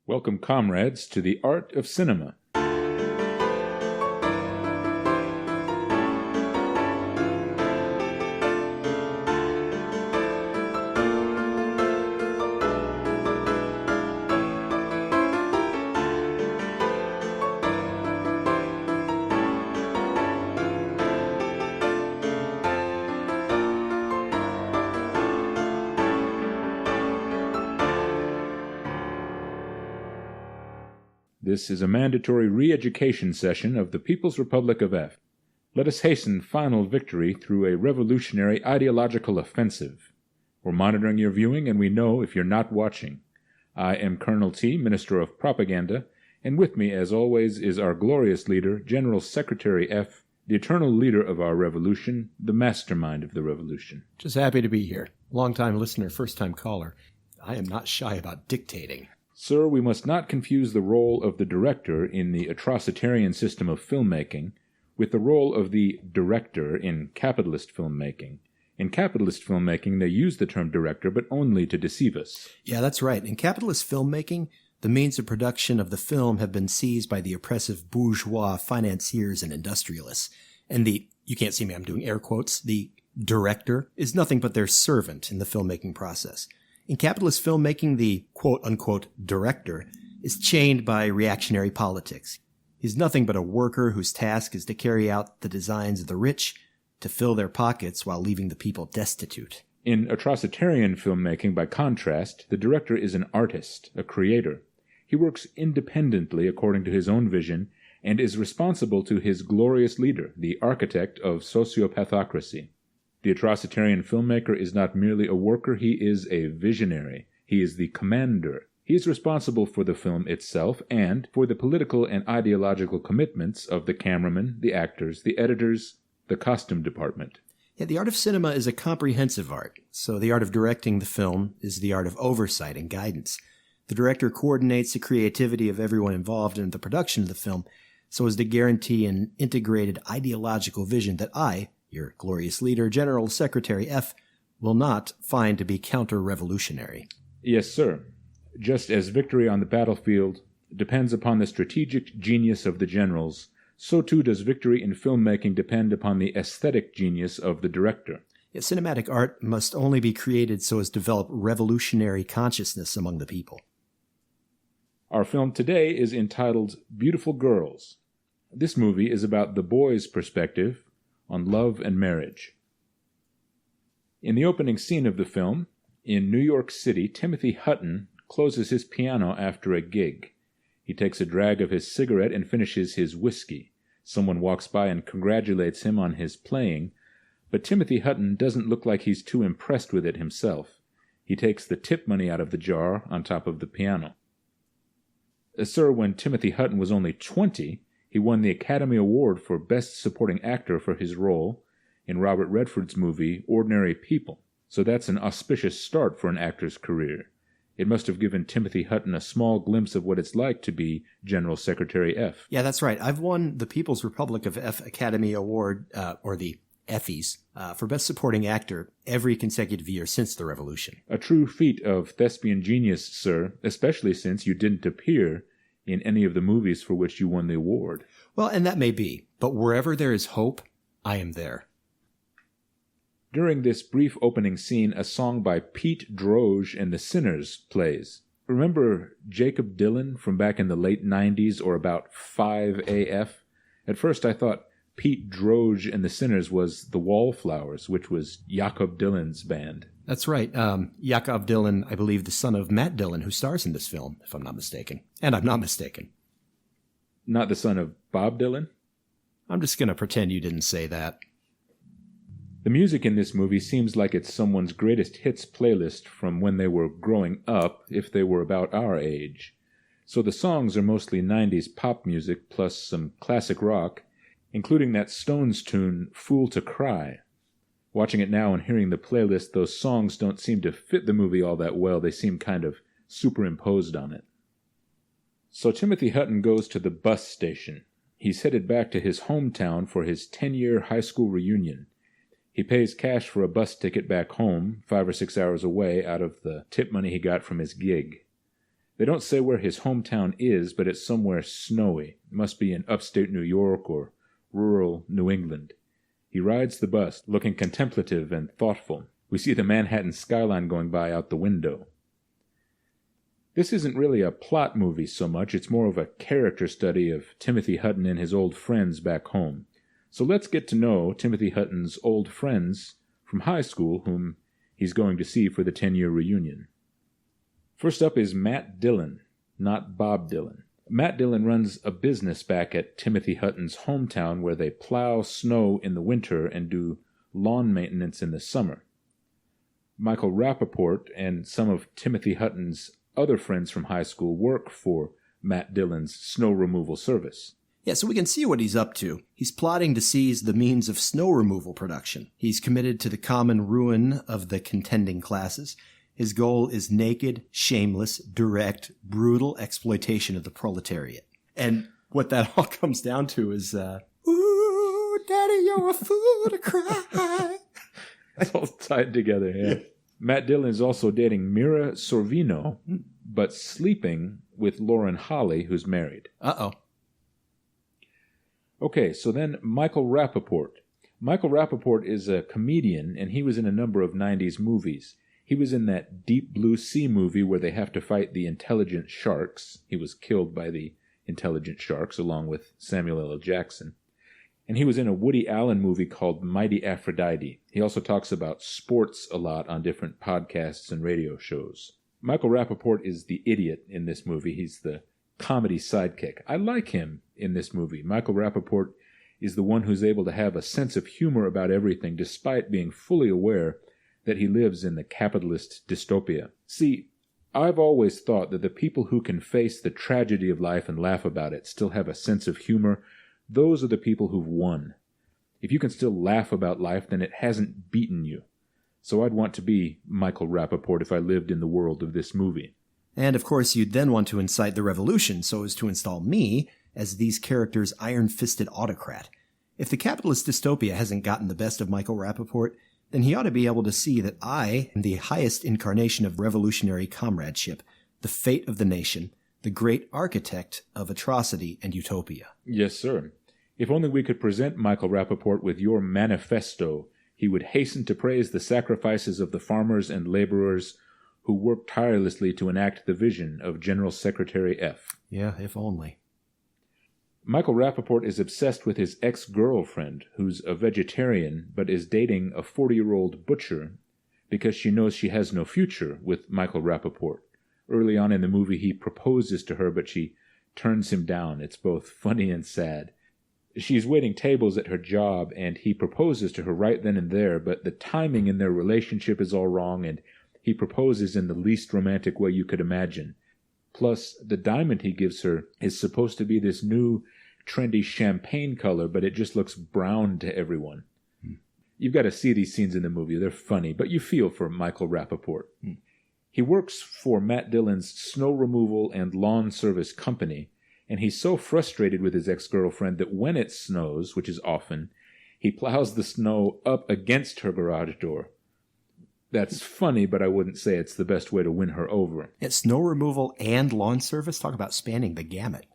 Welcome, comrades, to the Art of Cinema. This is a mandatory re-education session of the People's Republic of F. Let us hasten final victory through a revolutionary ideological offensive. We're monitoring your viewing, and we know if you're not watching. I am Colonel T, Minister of Propaganda, and with me, as always, is our glorious leader, General Secretary F, the eternal leader of our revolution, the mastermind of the revolution. Just happy to be here. Long-time listener, first-time caller. I am not shy about dictating. Sir, we must not confuse the role of the director in the atrocitarian system of filmmaking with the role of the director in capitalist filmmaking. In capitalist filmmaking, they use the term director, but only to deceive us. Yeah, that's right. In capitalist filmmaking, the means of production of the film have been seized by the oppressive bourgeois financiers and industrialists. And you can't see me, I'm doing air quotes, the director is nothing but their servant in the filmmaking process. In capitalist filmmaking, the quote-unquote director is chained by reactionary politics. He's nothing but a worker whose task is to carry out the designs of the rich to fill their pockets while leaving the people destitute. In atrocitarian filmmaking, by contrast, the director is an artist, a creator. He works independently according to his own vision and is responsible to his glorious leader, the architect of sociopathocracy. The atrocitarian filmmaker is not merely a worker, he is a visionary. He is the commander. He is responsible for the film itself and for the political and ideological commitments of the cameramen, the actors, the editors, the costume department. Yeah, the art of cinema is a comprehensive art, so the art of directing the film is the art of oversight and guidance. The director coordinates the creativity of everyone involved in the production of the film so as to guarantee an integrated ideological vision that I, your glorious leader, General Secretary F, will not find to be counter-revolutionary. Yes, sir. Just as victory on the battlefield depends upon the strategic genius of the generals, so too does victory in filmmaking depend upon the aesthetic genius of the director. Yet cinematic art must only be created so as to develop revolutionary consciousness among the people. Our film today is entitled Beautiful Girls. This movie is about the boy's perspective on love and marriage. In the opening scene of the film, in New York City, Timothy Hutton closes his piano after a gig. He takes a drag of his cigarette and finishes his whiskey. Someone walks by and congratulates him on his playing, but Timothy Hutton doesn't look like he's too impressed with it himself. He takes the tip money out of the jar on top of the piano. Sir, when Timothy Hutton was only 20, he won the Academy Award for Best Supporting Actor for his role in Robert Redford's movie Ordinary People. So that's an auspicious start for an actor's career. It must have given Timothy Hutton a small glimpse of what it's like to be General Secretary F. Yeah, that's right. I've won the People's Republic of F Academy Award, or the Effies, for Best Supporting Actor every consecutive year since the Revolution. A true feat of thespian genius, sir, especially since you didn't appear in any of the movies for which you won the award. Well, and that may be, but wherever there is hope, I am there. During this brief opening scene, a song by Pete Droge and the Sinners plays. Remember Jacob Dylan from back in the late 90s or about 5 AF? At first I thought Pete Droge and the Sinners was the Wallflowers, which was Jacob Dylan's band. That's right. Jacob Dylan, I believe the son of Matt Dillon, who stars in this film, if I'm not mistaken. And I'm not mistaken. Not the son of Bob Dylan? I'm just going to pretend you didn't say that. The music in this movie seems like it's someone's greatest hits playlist from when they were growing up, if they were about our age. So the songs are mostly 90s pop music plus some classic rock, including that Stones tune, Fool to Cry. Watching it now and hearing the playlist, those songs don't seem to fit the movie all that well. They seem kind of superimposed on it. So Timothy Hutton goes to the bus station. He's headed back to his hometown for his 10-year high school reunion. He pays cash for a bus ticket back home, 5 or 6 hours away, out of the tip money he got from his gig. They don't say where his hometown is, but it's somewhere snowy. It must be in upstate New York or rural New England. He rides the bus, looking contemplative and thoughtful. We see the Manhattan skyline going by out the window. This isn't really a plot movie so much, it's more of a character study of Timothy Hutton and his old friends back home. So let's get to know Timothy Hutton's old friends from high school whom he's going to see for the 10-year reunion. First up is Matt Dillon, not Bob Dylan. Matt Dillon runs a business back at Timothy Hutton's hometown where they plow snow in the winter and do lawn maintenance in the summer. Michael Rappaport and some of Timothy Hutton's other friends from high school work for Matt Dillon's snow removal service. Yeah, so we can see what he's up to. He's plotting to seize the means of snow removal production. He's committed to the common ruin of the contending classes. His goal is naked, shameless, direct, brutal exploitation of the proletariat. And what that all comes down to is, ooh, daddy, you're a fool to cry. It's all tied together, yeah. Matt Dillon is also dating Mira Sorvino, but sleeping with Lauren Holly, who's married. Uh-oh. Okay, so then Michael Rappaport. Michael Rappaport is a comedian, and he was in a number of 90s movies. He was in that Deep Blue Sea movie where they have to fight the intelligent sharks. He was killed by the intelligent sharks along with Samuel L. Jackson. And he was in a Woody Allen movie called Mighty Aphrodite. He also talks about sports a lot on different podcasts and radio shows. Michael Rappaport is the idiot in this movie. He's the comedy sidekick. I like him in this movie. Michael Rappaport is the one who's able to have a sense of humor about everything despite being fully aware that he lives in the capitalist dystopia. See, I've always thought that the people who can face the tragedy of life and laugh about it still have a sense of humor. Those are the people who've won. If you can still laugh about life, then it hasn't beaten you. So I'd want to be Michael Rappaport if I lived in the world of this movie. And of course, you'd then want to incite the revolution so as to install me as these characters' iron-fisted autocrat. If the capitalist dystopia hasn't gotten the best of Michael Rappaport, then he ought to be able to see that I am the highest incarnation of revolutionary comradeship, the fate of the nation, the great architect of atrocity and utopia. Yes, sir. If only we could present Michael Rappaport with your manifesto, he would hasten to praise the sacrifices of the farmers and laborers who worked tirelessly to enact the vision of General Secretary F. Yeah, if only. Michael Rappaport is obsessed with his ex-girlfriend, who's a vegetarian but is dating a 40-year-old butcher because she knows she has no future with Michael Rappaport. Early on in the movie, he proposes to her, but she turns him down. It's both funny and sad. She's waiting tables at her job, and he proposes to her right then and there, but the timing in their relationship is all wrong, and he proposes in the least romantic way you could imagine. Plus, the diamond he gives her is supposed to be this new, trendy champagne color, but it just looks brown to everyone. You've got to see these scenes in the movie. They're funny, but you feel for Michael Rappaport. He works for Matt Dillon's snow removal and lawn service company, and he's so frustrated with his ex-girlfriend that when it snows, which is often, he plows the snow up against her garage door. That's funny, but I wouldn't say it's the best way to win her over. It's snow removal and lawn service? Talk about spanning the gamut.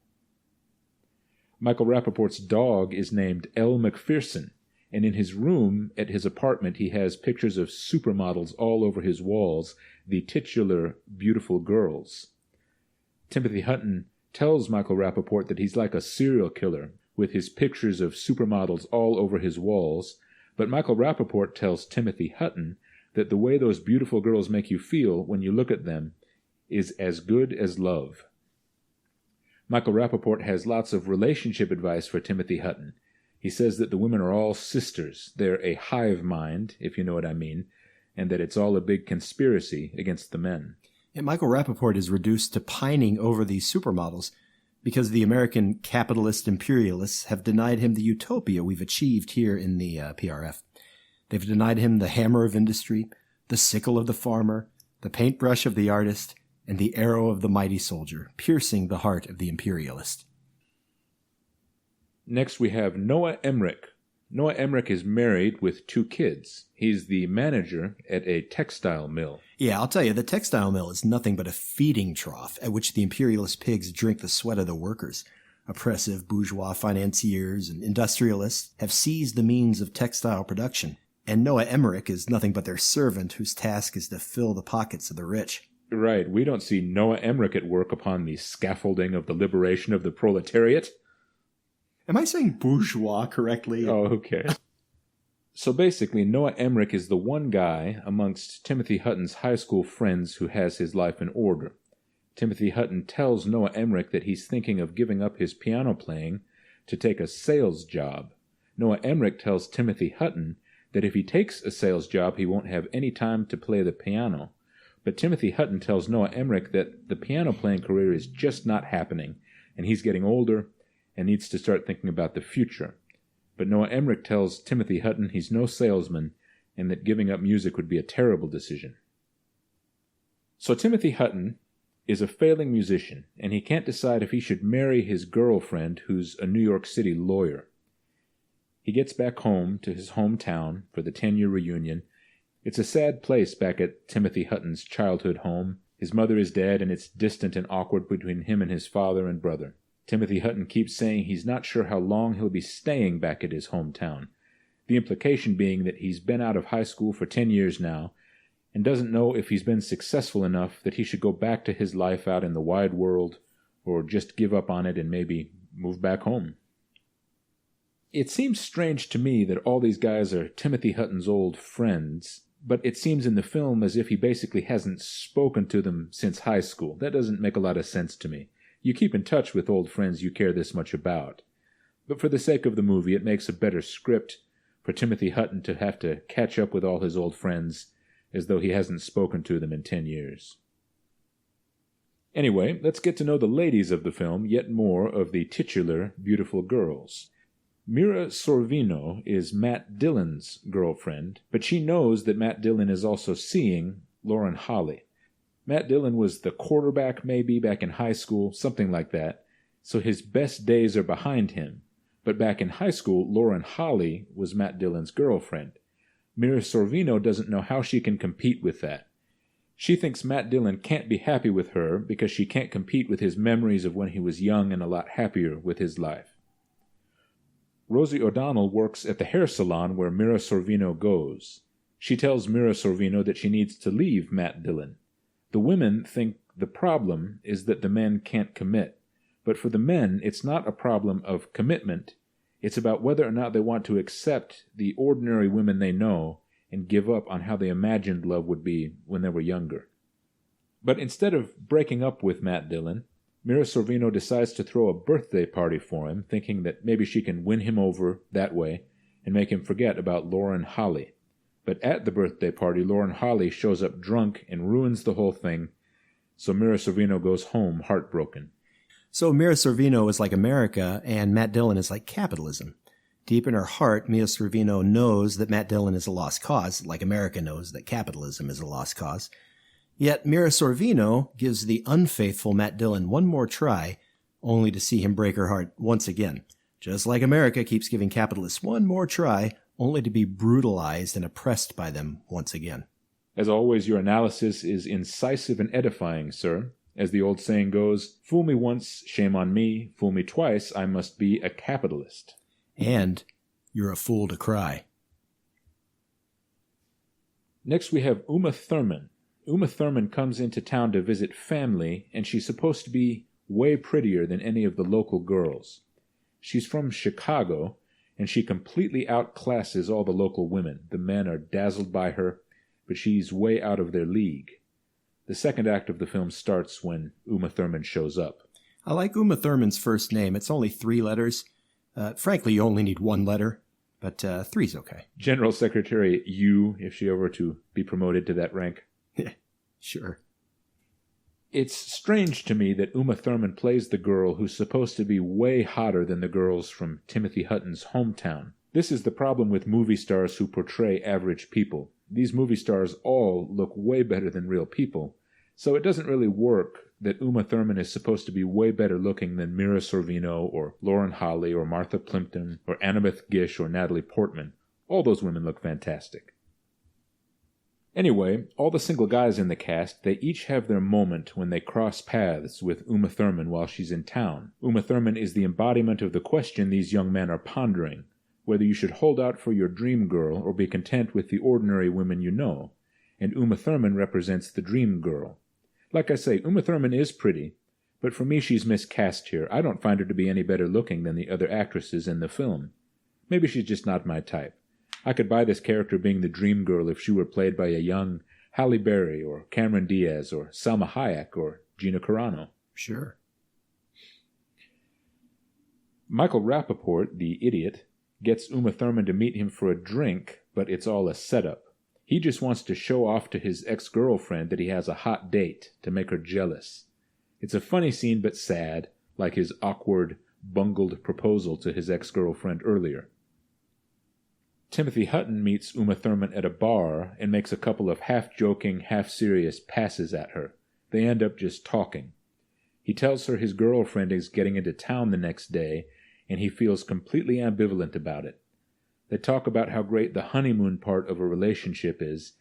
Michael Rappaport's dog is named Elle McPherson, and in his room at his apartment he has pictures of supermodels all over his walls, the titular beautiful girls. Timothy Hutton tells Michael Rappaport that he's like a serial killer, with his pictures of supermodels all over his walls, but Michael Rappaport tells Timothy Hutton that the way those beautiful girls make you feel when you look at them is as good as love. Michael Rappaport has lots of relationship advice for Timothy Hutton. He says that the women are all sisters, they're a hive mind, if you know what I mean, and that it's all a big conspiracy against the men. And Michael Rappaport is reduced to pining over these supermodels because the American capitalist imperialists have denied him the utopia we've achieved here in the PRF. They've denied him the hammer of industry, the sickle of the farmer, the paintbrush of the artist, and the arrow of the mighty soldier, piercing the heart of the imperialist. Next we have Noah Emrick, Noah Emrick is married with 2 kids. He's the manager at a textile mill. Yeah, I'll tell you, the textile mill is nothing but a feeding trough at which the imperialist pigs drink the sweat of the workers. Oppressive bourgeois financiers and industrialists have seized the means of textile production, and Noah Emrick is nothing but their servant whose task is to fill the pockets of the rich. Right, we don't see Noah Emrick at work upon the scaffolding of the liberation of the proletariat. Am I saying bourgeois correctly? Oh, okay. So basically, Noah Emrick is the one guy amongst Timothy Hutton's high school friends who has his life in order. Timothy Hutton tells Noah Emrick that he's thinking of giving up his piano playing to take a sales job. Noah Emrick tells Timothy Hutton that if he takes a sales job, he won't have any time to play the piano. But Timothy Hutton tells Noah Emrick that the piano playing career is just not happening, and he's getting older and needs to start thinking about the future. But Noah Emrick tells Timothy Hutton he's no salesman and that giving up music would be a terrible decision. So Timothy Hutton is a failing musician, and he can't decide if he should marry his girlfriend, who's a New York City lawyer. He gets back home to his hometown for the 10-year reunion. It's a sad place back at Timothy Hutton's childhood home. His mother is dead, and it's distant and awkward between him and his father and brother. Timothy Hutton keeps saying he's not sure how long he'll be staying back at his hometown, the implication being that he's been out of high school for 10 years now and doesn't know if he's been successful enough that he should go back to his life out in the wide world or just give up on it and maybe move back home. It seems strange to me that all these guys are Timothy Hutton's old friends, but it seems in the film as if he basically hasn't spoken to them since high school. That doesn't make a lot of sense to me. You keep in touch with old friends you care this much about. But for the sake of the movie, it makes a better script for Timothy Hutton to have to catch up with all his old friends as though he hasn't spoken to them in 10 years. Anyway, let's get to know the ladies of the film, yet more of the titular beautiful girls. Mira Sorvino is Matt Dillon's girlfriend, but she knows that Matt Dillon is also seeing Lauren Holly. Matt Dillon was the quarterback maybe back in high school, something like that, so his best days are behind him. But back in high school, Lauren Holly was Matt Dillon's girlfriend. Mira Sorvino doesn't know how she can compete with that. She thinks Matt Dillon can't be happy with her because she can't compete with his memories of when he was young and a lot happier with his life. Rosie O'Donnell works at the hair salon where Mira Sorvino goes. She tells Mira Sorvino that she needs to leave Matt Dillon. The women think the problem is that the men can't commit, but for the men, it's not a problem of commitment. It's about whether or not they want to accept the ordinary women they know and give up on how they imagined love would be when they were younger. But instead of breaking up with Matt Dillon, Mira Sorvino decides to throw a birthday party for him, thinking that maybe she can win him over that way and make him forget about Lauren Holly. But at the birthday party, Lauren Holly shows up drunk and ruins the whole thing, so Mira Sorvino goes home heartbroken. So Mira Sorvino is like America, and Matt Dillon is like capitalism. Deep in her heart, Mira Sorvino knows that Matt Dillon is a lost cause, like America knows that capitalism is a lost cause. Yet Mira Sorvino gives the unfaithful Matt Dillon one more try, only to see him break her heart once again. Just like America keeps giving capitalists one more try, only to be brutalized and oppressed by them once again. As always, your analysis is incisive and edifying, sir. As the old saying goes, fool me once, shame on me. Fool me twice, I must be a capitalist. And you're a fool to cry. Next we have Uma Thurman. Uma Thurman comes into town to visit family, and she's supposed to be way prettier than any of the local girls. She's from Chicago, and she completely outclasses all the local women. The men are dazzled by her, but she's way out of their league. The second act of the film starts when Uma Thurman shows up. I like Uma Thurman's first name. It's only 3 letters. Frankly, you only need 1 letter, but 3's okay. General Secretary Yu, if she were to be promoted to that rank. Sure. It's strange to me that Uma Thurman plays the girl who's supposed to be way hotter than the girls from Timothy Hutton's hometown. This is the problem with movie stars who portray average people. These movie stars all look way better than real people, so it doesn't really work that Uma Thurman is supposed to be way better looking than Mira Sorvino or Lauren Holly or Martha Plimpton or Annabeth Gish or Natalie Portman. All those women look fantastic. Anyway, all the single guys in the cast, they each have their moment when they cross paths with Uma Thurman while she's in town. Uma Thurman is the embodiment of the question these young men are pondering, whether you should hold out for your dream girl or be content with the ordinary women you know. And Uma Thurman represents the dream girl. Like I say, Uma Thurman is pretty, but for me she's miscast here. I don't find her to be any better looking than the other actresses in the film. Maybe she's just not my type. I could buy this character being the dream girl if she were played by a young Halle Berry or Cameron Diaz or Salma Hayek or Gina Carano. Sure. Michael Rappaport, the idiot, gets Uma Thurman to meet him for a drink, but it's all a setup. He just wants to show off to his ex-girlfriend that he has a hot date to make her jealous. It's a funny scene but sad, like his awkward, bungled proposal to his ex-girlfriend earlier. Timothy Hutton meets Uma Thurman at a bar and makes a couple of half-joking, half-serious passes at her. They end up just talking. He tells her his girlfriend is getting into town the next day, and he feels completely ambivalent about it. They talk about how great the honeymoon part of a relationship is,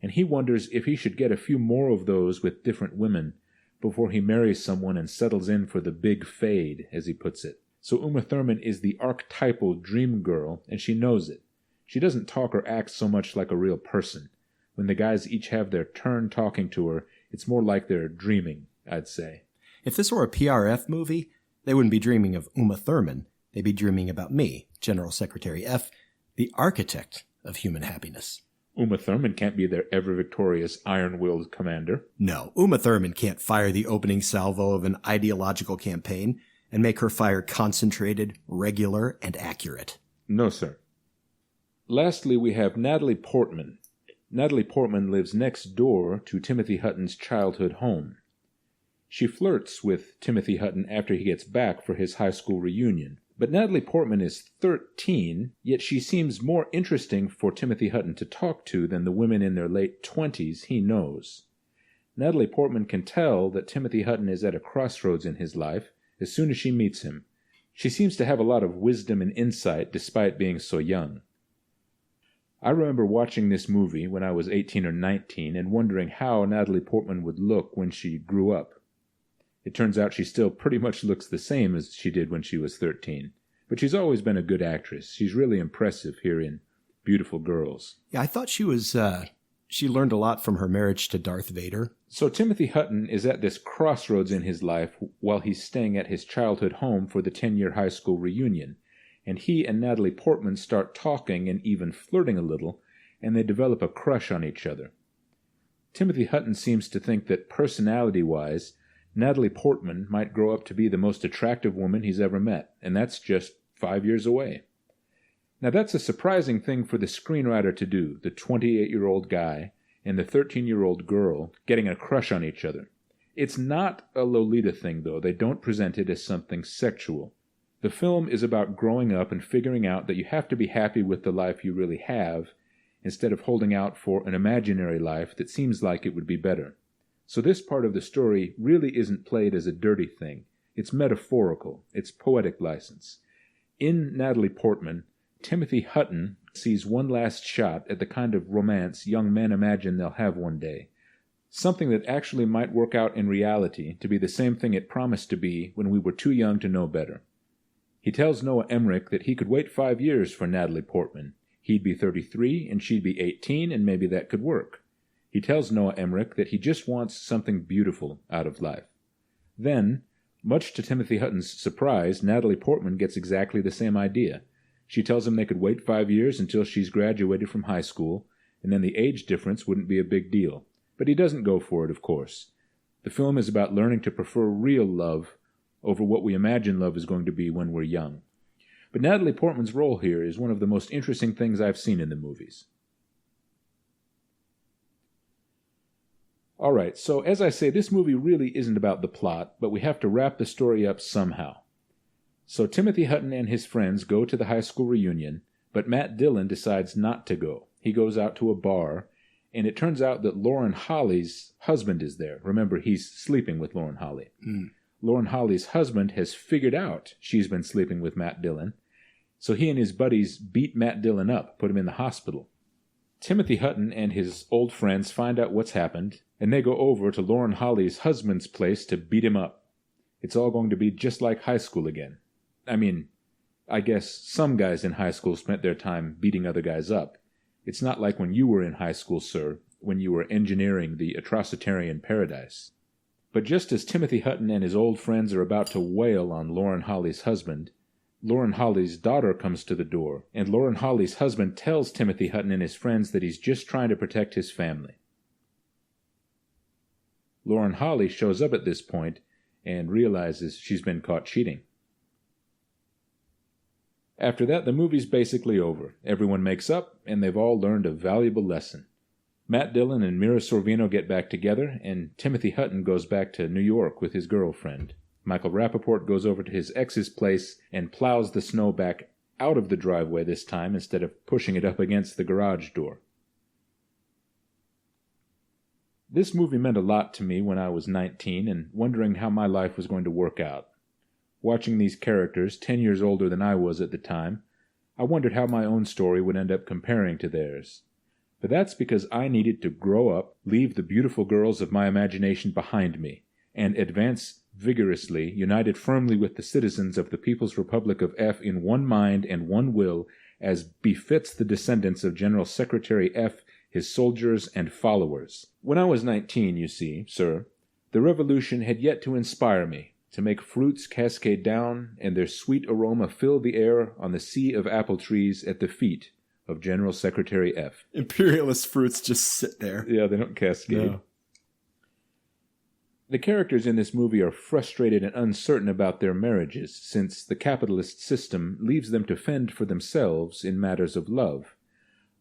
and he wonders if he should get a few more of those with different women before he marries someone and settles in for the big fade, as he puts it. So Uma Thurman is the archetypal dream girl, and she knows it. She doesn't talk or act so much like a real person. When the guys each have their turn talking to her, it's more like they're dreaming, I'd say. If this were a PRF movie, they wouldn't be dreaming of Uma Thurman. They'd be dreaming about me, General Secretary F., the architect of human happiness. Uma Thurman can't be their ever-victorious, iron-willed commander. No, Uma Thurman can't fire the opening salvo of an ideological campaign and make her fire concentrated, regular, and accurate. No, sir. Lastly, we have Natalie Portman. Natalie Portman lives next door to Timothy Hutton's childhood home. She flirts with Timothy Hutton after he gets back for his high school reunion. But Natalie Portman is 13, yet she seems more interesting for Timothy Hutton to talk to than the women in their late 20s he knows. Natalie Portman can tell that Timothy Hutton is at a crossroads in his life as soon as she meets him. She seems to have a lot of wisdom and insight despite being so young. I remember watching this movie when I was 18 or 19 and wondering how Natalie Portman would look when she grew up. It turns out she still pretty much looks the same as she did when she was 13. But she's always been a good actress. She's really impressive here in Beautiful Girls. Yeah, I thought she was, she learned a lot from her marriage to Darth Vader. So Timothy Hutton is at this crossroads in his life while he's staying at his childhood home for the 10-year high school reunion. And he and Natalie Portman start talking and even flirting a little, and they develop a crush on each other. Timothy Hutton seems to think that personality-wise, Natalie Portman might grow up to be the most attractive woman he's ever met, and that's just 5 years away. Now that's a surprising thing for the screenwriter to do, the 28-year-old guy and the 13-year-old girl getting a crush on each other. It's not a Lolita thing, though. They don't present it as something sexual. The film is about growing up and figuring out that you have to be happy with the life you really have instead of holding out for an imaginary life that seems like it would be better. So this part of the story really isn't played as a dirty thing. It's metaphorical. It's poetic license. In Natalie Portman, Timothy Hutton sees one last shot at the kind of romance young men imagine they'll have one day. Something that actually might work out in reality to be the same thing it promised to be when we were too young to know better. He tells Noah Emrick that he could wait 5 years for Natalie Portman. He'd be 33 and she'd be 18, and maybe that could work. He tells Noah Emrick that he just wants something beautiful out of life. Then, much to Timothy Hutton's surprise, Natalie Portman gets exactly the same idea. She tells him they could wait 5 years until she's graduated from high school, and then the age difference wouldn't be a big deal. But he doesn't go for it, of course. The film is about learning to prefer real love over what we imagine love is going to be when we're young. But Natalie Portman's role here is one of the most interesting things I've seen in the movies. Alright, so as I say, this movie really isn't about the plot, but we have to wrap the story up somehow. So Timothy Hutton and his friends go to the high school reunion, but Matt Dillon decides not to go. He goes out to a bar, And it turns out that Lauren Holly's husband is there. Remember, he's sleeping with Lauren Holly. Lauren Holly's husband has figured out she's been sleeping with Matt Dillon. So he and his buddies beat Matt Dillon up, put him in the hospital. Timothy Hutton and his old friends find out what's happened, and they go over to Lauren Holly's husband's place to beat him up. It's all going to be just like high school again. I mean, I guess some guys in high school spent their time beating other guys up. It's not like when you were in high school, sir, when you were engineering the atrocitarian paradise. But just as Timothy Hutton and his old friends are about to wail on Lauren Holly's husband, Lauren Holly's daughter comes to the door, and Lauren Holly's husband tells Timothy Hutton and his friends that he's just trying to protect his family. Lauren Holly shows up at this point and realizes she's been caught cheating. After that, the movie's basically over. Everyone makes up, and they've all learned a valuable lesson. Matt Dillon and Mira Sorvino get back together, and Timothy Hutton goes back to New York with his girlfriend. Michael Rappaport goes over to his ex's place and plows the snow back out of the driveway this time instead of pushing it up against the garage door. This movie meant a lot to me when I was 19 and wondering how my life was going to work out. Watching these characters, 10 years older than I was at the time, I wondered how my own story would end up comparing to theirs. But that's because I needed to grow up, leave the beautiful girls of my imagination behind me, and advance vigorously, united firmly with the citizens of the People's Republic of F in one mind and one will, as befits the descendants of General Secretary F, his soldiers and followers. When I was 19, you see, sir, the revolution had yet to inspire me, to make fruits cascade down and their sweet aroma fill the air on the sea of apple trees at the feet of General Secretary F. Imperialist fruits just sit there. Yeah, they don't cascade. No. The characters in this movie are frustrated and uncertain about their marriages, since the capitalist system leaves them to fend for themselves in matters of love.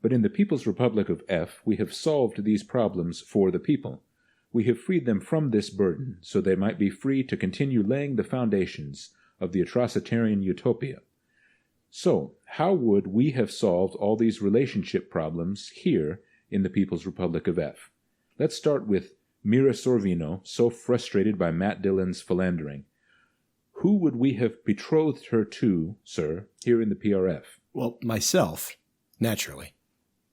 But in the People's Republic of F, we have solved these problems for the people. We have freed them from this burden, so they might be free to continue laying the foundations of the atrocitarian utopia. So, how would we have solved all these relationship problems here in the People's Republic of F? Let's start with Mira Sorvino, so frustrated by Matt Dillon's philandering. Who would we have betrothed her to, sir, here in the PRF? Well, myself, naturally.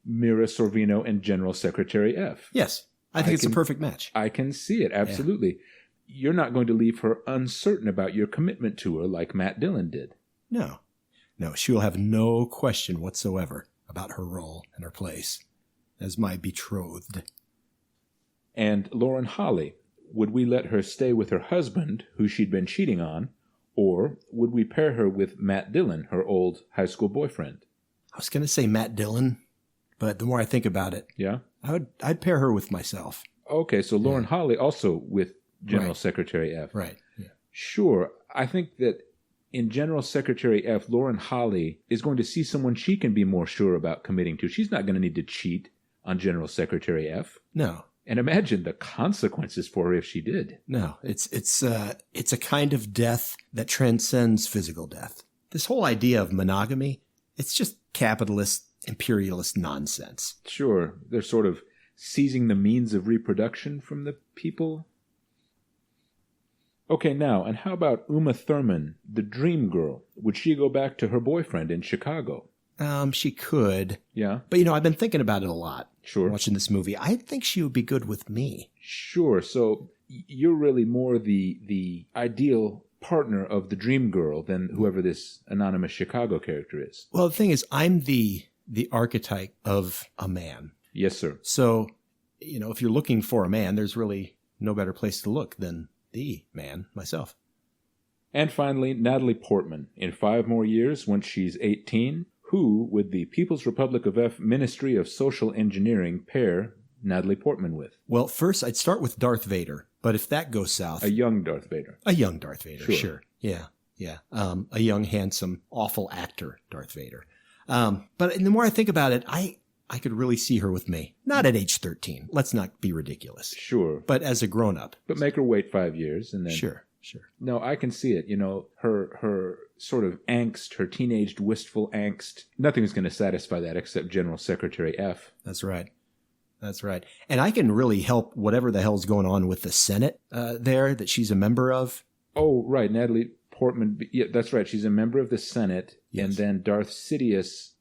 Mira Sorvino and General Secretary F. Yes. I think it's a perfect match. I can see it, absolutely. Yeah. You're not going to leave her uncertain about your commitment to her like Matt Dillon did. No, she will have no question whatsoever about her role and her place as my betrothed. And Lauren Holly, would we let her stay with her husband, who she'd been cheating on, or would we pair her with Matt Dillon, her old high school boyfriend? I was going to say Matt Dillon, but the more I think about it, yeah, I'd pair her with myself. Okay, so Lauren Holly also with General Secretary F. Right. Yeah. Sure. I think that in General Secretary F, Lauren Holly is going to see someone she can be more sure about committing to. She's not going to need to cheat on General Secretary F. No. And imagine the consequences for her if she did. No, it's a kind of death that transcends physical death. This whole idea of monogamy, it's just capitalist, imperialist nonsense. Sure. They're sort of seizing the means of reproduction from the people. Okay, now, and how about Uma Thurman, the dream girl? Would she go back to her boyfriend in Chicago? She could. Yeah. But, I've been thinking about it a lot. Sure. Watching this movie. I think she would be good with me. Sure. So you're really more the ideal partner of the dream girl than whoever this anonymous Chicago character is. Well, the thing is, I'm the archetype of a man. Yes, sir. So, if you're looking for a man, there's really no better place to look than the man, myself. And finally, Natalie Portman. In 5 more years, once she's 18, who would the People's Republic of F Ministry of Social Engineering pair Natalie Portman with? Well, first, I'd start with Darth Vader. But if that goes south... A young Darth Vader. A young Darth Vader, sure. Yeah. A young, handsome, awful actor Darth Vader. But the more I think about it, I could really see her with me. Not at age 13. Let's not be ridiculous. Sure. But as a grown-up. But make her wait 5 years and then... Sure. No, I can see it. Her sort of angst, her teenaged, wistful angst. Nothing's going to satisfy that except General Secretary F. That's right. That's right. And I can really help whatever the hell's going on with the Senate there that she's a member of. Oh, right. Natalie Portman. Yeah, that's right. She's a member of the Senate. Yes. And then Darth Sidious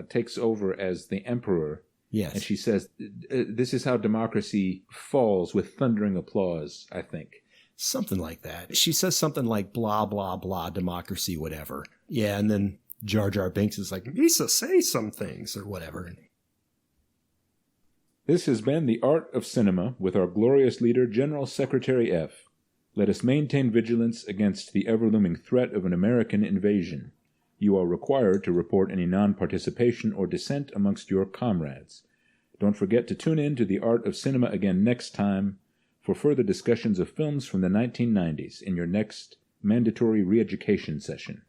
takes over as the emperor. Yes. And she says, this is how democracy falls with thundering applause, I think. Something like that. She says something like blah, blah, blah, democracy, whatever. Yeah, and then Jar Jar Binks is like, Misa, say some things, or whatever. This has been The Art of Cinema with our glorious leader, General Secretary F. Let us maintain vigilance against the ever-looming threat of an American invasion. You are required to report any non-participation or dissent amongst your comrades. Don't forget to tune in to The Art of Cinema again next time for further discussions of films from the 1990s in your next mandatory re-education session.